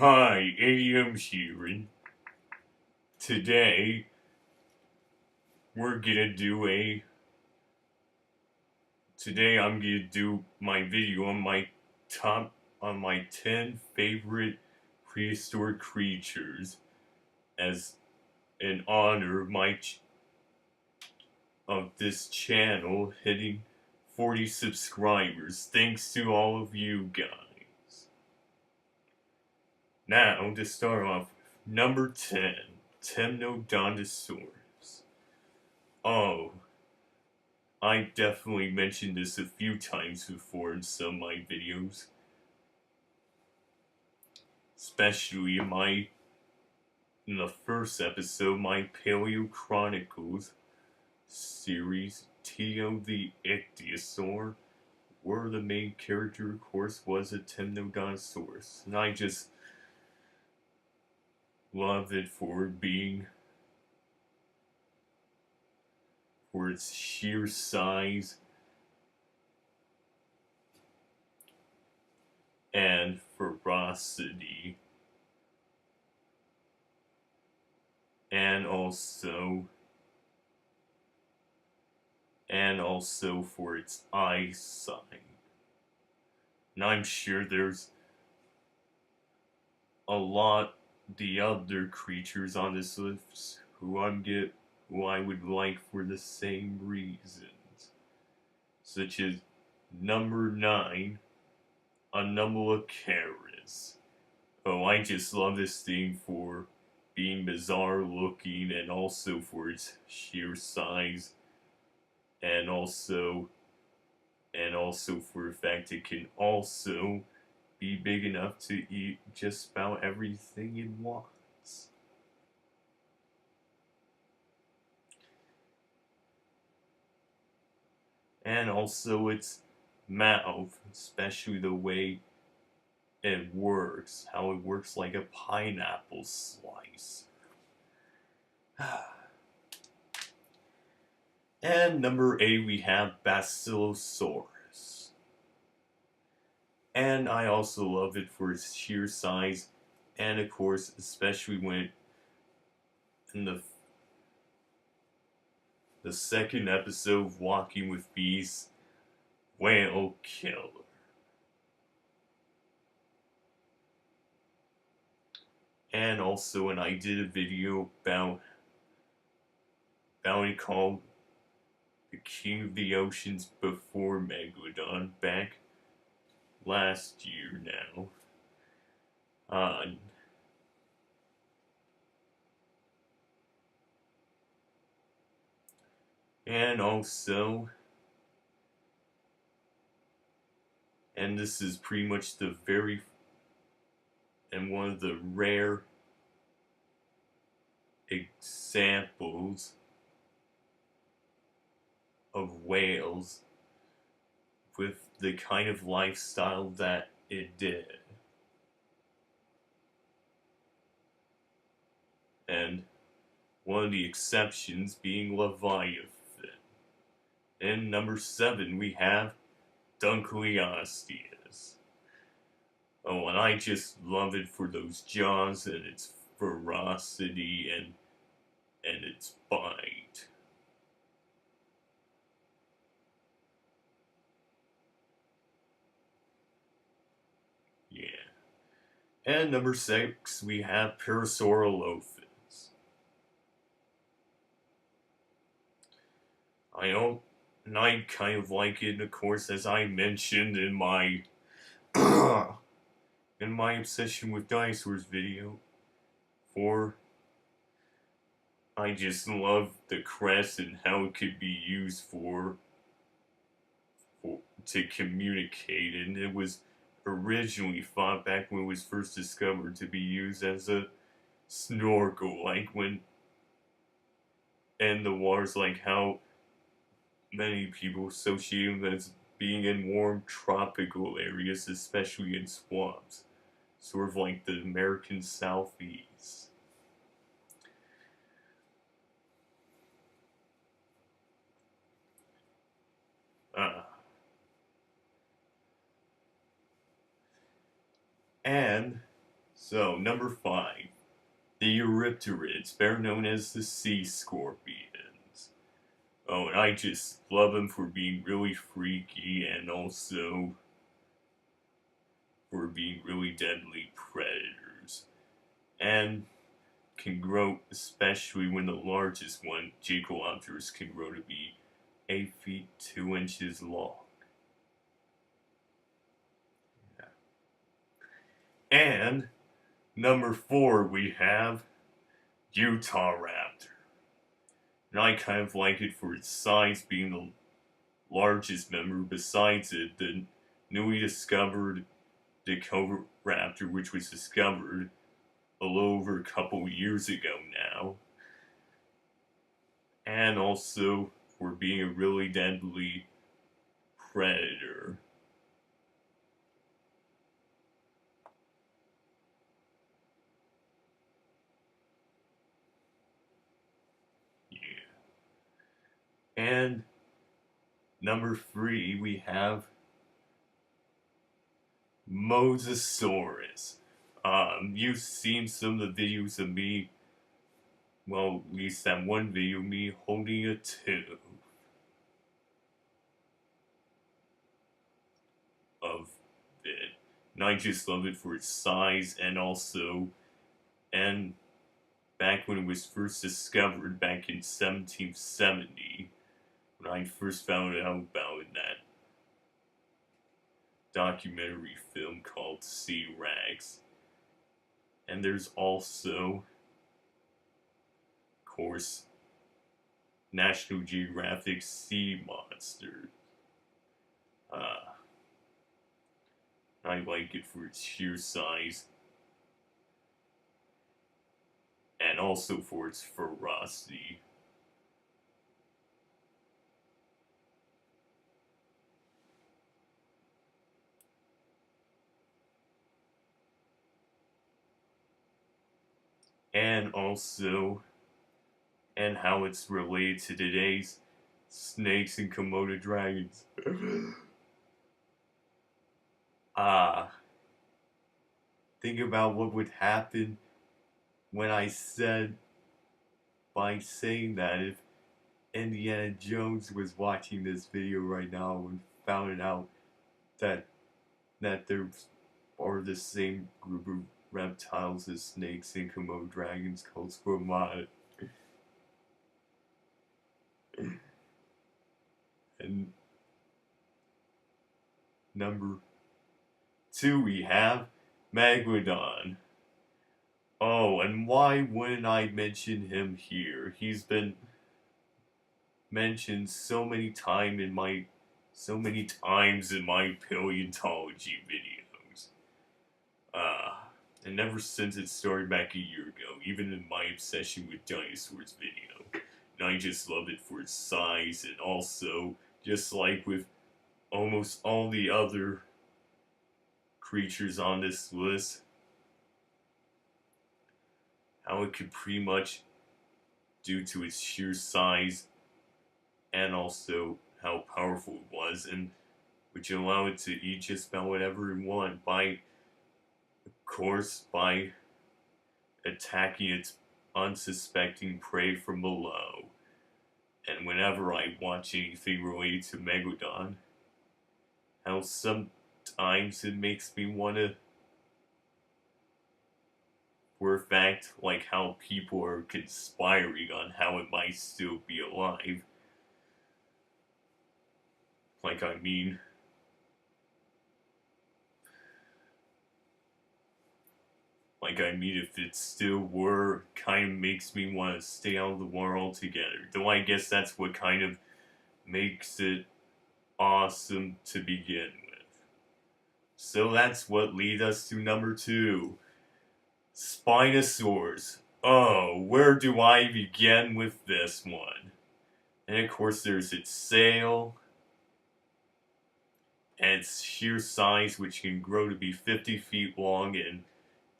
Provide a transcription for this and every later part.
Hi, ADM here, and today we're gonna do a. Today I'm gonna do my video on my 10 favorite prehistoric creatures as in honor of of this channel hitting 40 subscribers. Thanks to all of you guys. Now to start off with number 10, Temnodontosaurus. Oh, I definitely mentioned this a few times before in some of my videos. Especially in the first episode, my Paleo Chronicles series, Tio the Ichthyosaur, where the main character, of course, was a Temnodontosaurus. And I just love it for its sheer size and ferocity, and also for its eyesight. And I'm sure there's a lot the other creatures on this list who I would like for the same reasons, such as number 9, Anomalocaris. Oh, I just love this thing for being bizarre looking and also for its sheer size, and also for the fact it can also be big enough to eat just about everything it wants. And also its mouth, especially the way it works, how it works like a pineapple slice. And number 8, we have Basilosaurus. And I also love it for its sheer size, and of course, especially when in the second episode of Walking with Bees, Whale Killer. And also, when I did a video about it called The King of the Oceans Before Megalodon back last year now. And also, and this is pretty much one of the rare examples of whales with the kind of lifestyle that it did. And one of the exceptions being Leviathan. And number 7, we have Dunkleosteus. Oh, and I just love it for those jaws and its ferocity and its bite. Yeah. And number 6, we have Parasaurolophus. I kind of like it, of course, as I mentioned in my obsession with dinosaurs video. For I just love the crest and how it could be used to communicate, and it was originally thought back when it was first discovered to be used as a snorkel, like when in the waters, like how many people associate them as being in warm tropical areas, especially in swamps, sort of like the American Southeast. And So, number 5. The Eurypterids, better known as the sea scorpions. Oh, and I just love them for being really freaky and also for being really deadly predators. And can grow, especially when the largest one, Jackalopterus, can grow to be 8 feet 2 inches long. Yeah. And number 4, we have Utah Raptor. And I kind of like it for its size being the largest member. Besides it, the newly discovered Dakota Raptor, which was discovered a little over a couple years ago now. And also for being a really deadly predator. Yeah. And number 3, we have Mosasaurus. You've seen some of the videos of me, well, at least that one video of me holding a tube of it. And I just love it for its size and also, and back when it was first discovered back in 1770, when I first found out about it, that documentary film called Sea Rags. And there's also, of course, National Geographic Sea Monsters. I like it for its sheer size and also for its ferocity. And also, and how it's related to today's snakes and Komodo dragons. Think about what would happen when I said, by saying that, if Indiana Jones was watching this video right now and found out that there are the same group of reptiles as snakes and Komodo dragons called squamata. And number 2, we have Megalodon. Oh, and why wouldn't I mention him here? He's been mentioned so many times in my paleontology videos. And ever since it started back a year ago, even in my obsession with dinosaurs video. And I just love it for its size and also, just like with almost all the other creatures on this list, how it could pretty much, due to its sheer size and also how powerful it was, and which allowed it to eat just about whatever it wanted by attacking its unsuspecting prey from below. And whenever I watch anything related to Megalodon, how sometimes it makes me want to, for a fact, like how people are conspiring on how it might still be alive. If it still were, kind of makes me want to stay out of the war altogether. Though I guess that's what kind of makes it awesome to begin with. So that's what leads us to number 2. Spinosaurus. Oh, where do I begin with this one? And of course there's its sail, and its sheer size, which can grow to be 50 feet long and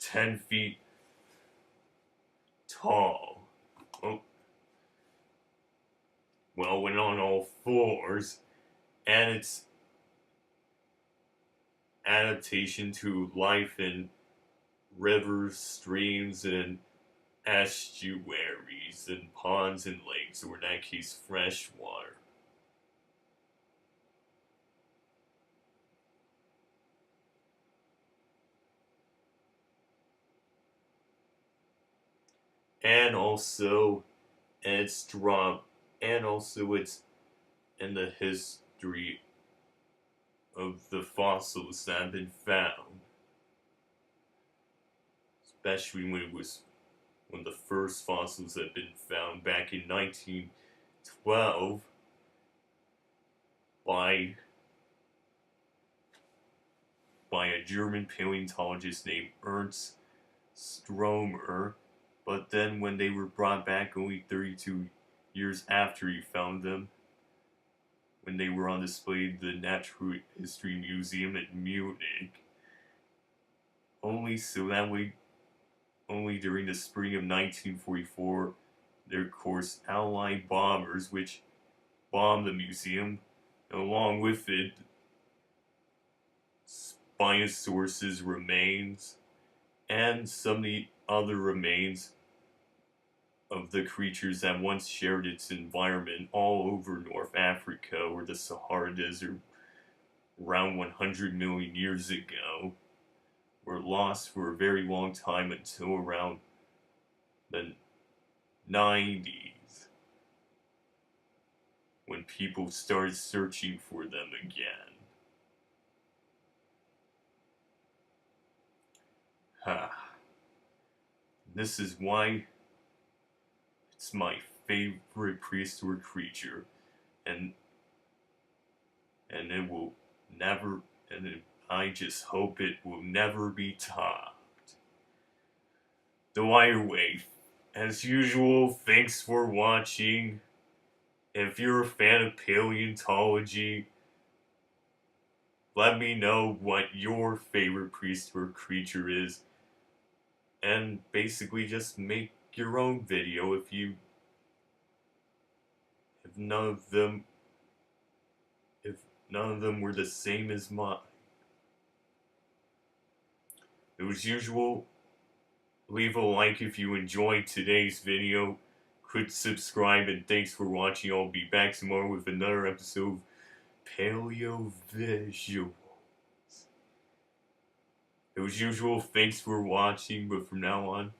10 feet tall. Oh. Well, when on all fours, and its adaptation to life in rivers, streams, and estuaries, and ponds and lakes, or in that case, fresh water. And also, it's drop, and also it's in the history of the fossils that have been found, especially when the first fossils had been found back in 1912 by a German paleontologist named Ernst Stromer. But then when they were brought back only 32 years after he found them, when they were on display at the Natural History Museum at Munich, only during the spring of 1944, their course Allied bombers, which bombed the museum, and along with it, Spinosaurus's remains, and some of the other remains of the creatures that once shared its environment all over North Africa or the Sahara Desert around 100 million years ago, were lost for a very long time until around the 90s, when people started searching for them again. This is why it's my favorite prehistoric creature, and it will never, I just hope it will never be topped. The Wire Wave. As usual, thanks for watching. If you're a fan of paleontology, let me know what your favorite prehistoric creature is, and basically just make your own video if none of them were the same as mine. As usual, leave a like if you enjoyed today's video. Click subscribe, and thanks for watching. I'll be back tomorrow with another episode of Paleo Visuals. As usual, thanks for watching, but from now on,